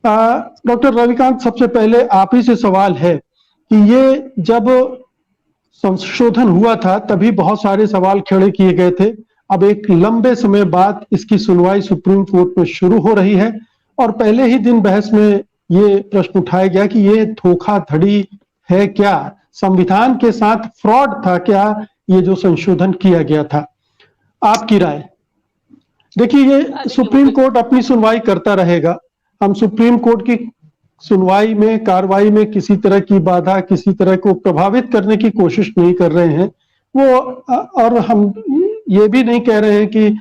Doctor Ravikant, सबसे पहले आप ही से सवाल है कि ये जब संशोधन हुआ था तभी बहुत सारे सवाल खड़े किए गए थे। अब एक लंबे समय बाद इसकी सुनवाई सुप्रीम कोर्ट में शुरू हो रही है और पहले ही दिन बहस में ये प्रश्न उठाया गया कि ये धोखाधड़ी है क्या, संविधान के साथ फ्रॉड था क्या ये जो संशोधन किया गया था। आपकी राय? देखिए, ये सुप्रीम कोर्ट अपनी सुनवाई करता रहेगा। हम सुप्रीम कोर्ट की सुनवाई में, कार्रवाई में किसी तरह की बाधा, किसी तरह को प्रभावित करने की कोशिश नहीं कर रहे हैं। और हम ये भी नहीं कह रहे हैं कि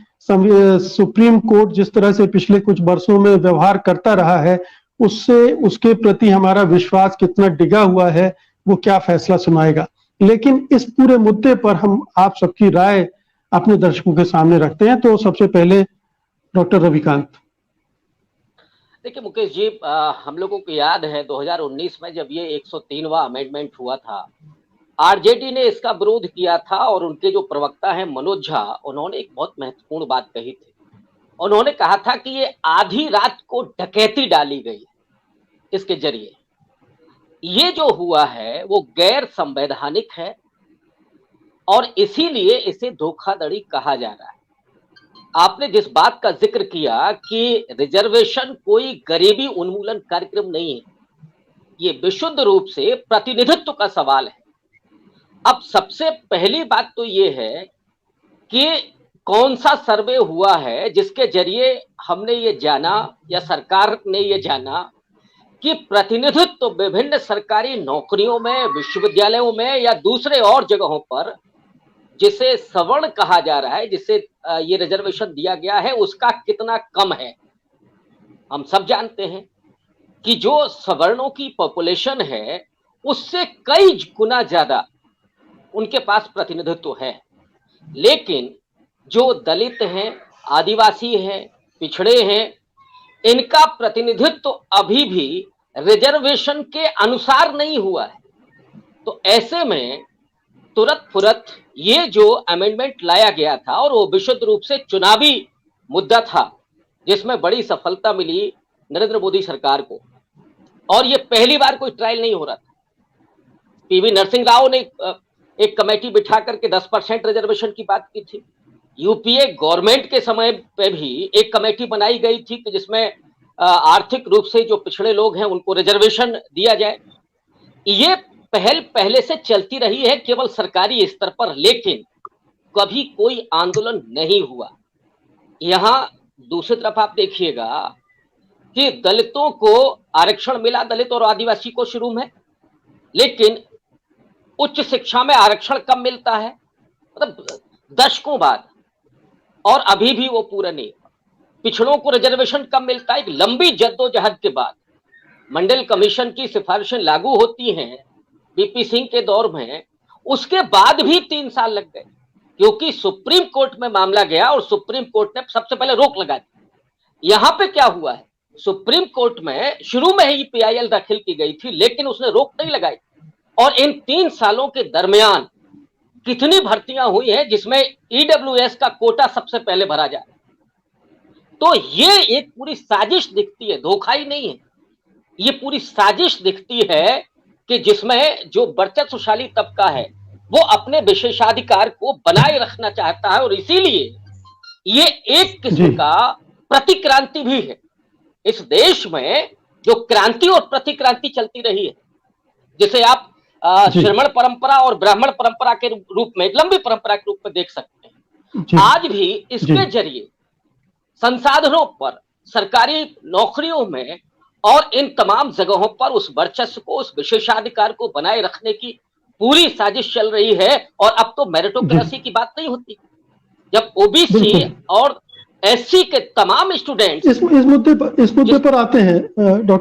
सुप्रीम कोर्ट जिस तरह से पिछले कुछ वर्षों में व्यवहार करता रहा है उससे उसके प्रति हमारा विश्वास कितना डिगा हुआ है, वो क्या फैसला सुनाएगा। लेकिन इस पूरे मुद्दे पर हम आप सबकी राय अपने दर्शकों के सामने रखते हैं। तो सबसे पहले डॉक्टर रविकांत। देखिए मुकेश जी, हम लोगों को याद है 2019 में जब ये 103वां अमेंडमेंट हुआ था, आरजेडी ने इसका विरोध किया था और उनके जो प्रवक्ता हैं मनोज झा, उन्होंने एक बहुत महत्वपूर्ण बात कही थी। उन्होंने कहा था कि ये आधी रात को डकैती डाली गई है, इसके जरिए ये जो हुआ है वो गैर संवैधानिक है और इसीलिए इसे धोखाधड़ी कहा जा रहा है। आपने जिस बात का जिक्र किया कि रिजर्वेशन कोई गरीबी उन्मूलन कार्यक्रम नहीं है, ये विशुद्ध रूप से प्रतिनिधित्व का सवाल है। अब सबसे पहली बात तो ये है कि कौन सा सर्वे हुआ है जिसके जरिए हमने ये जाना या सरकार ने ये जाना कि प्रतिनिधित्व विभिन्न सरकारी नौकरियों में, विश्वविद्यालयों में या दूसरे और जगहों पर जिसे सवर्ण कहा जा रहा है, जिसे ये रिजर्वेशन दिया गया है, उसका कितना कम है। हम सब जानते हैं कि जो सवर्णों की पॉपुलेशन है उससे कई गुना ज्यादा उनके पास प्रतिनिधित्व है, लेकिन जो दलित हैं, आदिवासी हैं, पिछड़े हैं, इनका प्रतिनिधित्व अभी भी रिजर्वेशन के अनुसार नहीं हुआ है। तो ऐसे में तुरंत फुरत ये जो अमेंडमेंट लाया गया था और वो विशुद्ध रूप से चुनावी मुद्दा था जिसमें बड़ी सफलता मिली नरेंद्र मोदी सरकार को, और ये पहली बार कोई ट्रायल नहीं हो रहा था। पीवी नरसिंह राव ने एक कमेटी बिठा करके 10% रिजर्वेशन की बात की थी। यूपीए गवर्नमेंट के समय पे भी एक कमेटी बनाई गई थी कि जिसमें आर्थिक रूप से जो पिछड़े लोग हैं उनको रिजर्वेशन दिया जाए। ये पहल पहले से चलती रही है केवल सरकारी स्तर पर, लेकिन कभी कोई आंदोलन नहीं हुआ। यहां दूसरी तरफ आप देखिएगा कि दलितों को आरक्षण मिला, दलित और आदिवासी को शुरू में, लेकिन उच्च शिक्षा में आरक्षण कम मिलता है, मतलब दशकों बाद, और अभी भी वो पूरा नहीं। पिछड़ों को रिजर्वेशन कम मिलता है, एक लंबी जद्दोजहद के बाद मंडल कमीशन की सिफारिशें लागू होती हैं बीपी सिंह के दौर में, उसके बाद भी 3 साल लग गए क्योंकि सुप्रीम कोर्ट में मामला गया और सुप्रीम कोर्ट ने सबसे पहले रोक लगा दी। यहां पे क्या हुआ है, सुप्रीम कोर्ट में शुरू में ही पीआईएल दाखिल की गई थी लेकिन उसने रोक नहीं लगाई, और इन 3 सालों के दरमियान कितनी भर्तियां हुई हैं जिसमें ईडब्ल्यूएस का कोटा सबसे पहले भरा जा रहा है। तो ये एक पूरी साजिश दिखती है, धोखा ही नहीं है, ये पूरी साजिश दिखती है कि जिसमें जो वर्चस्वशाली तबका है वो अपने विशेषाधिकार को बनाए रखना चाहता है, और इसीलिए ये एक किस्म का प्रतिक्रांति भी है। इस देश में जो क्रांति और प्रतिक्रांति चलती रही है, जिसे आप श्रमण परंपरा और ब्राह्मण परंपरा के रूप में, एक लंबी परंपरा के रूप में देख सकते हैं, आज भी इसके जरिए संसाधनों पर, सरकारी नौकरियों में और इन तमाम जगहों पर उस वर्चस्व को, उस विशेषाधिकार को बनाए रखने की पूरी साजिश चल रही है। और अब तो मेरिटोक्रेसी की बात नहीं होती, जब ओबीसी और एससी के तमाम स्टूडेंट्स इस मुद्दे पर आते हैं डॉक्टर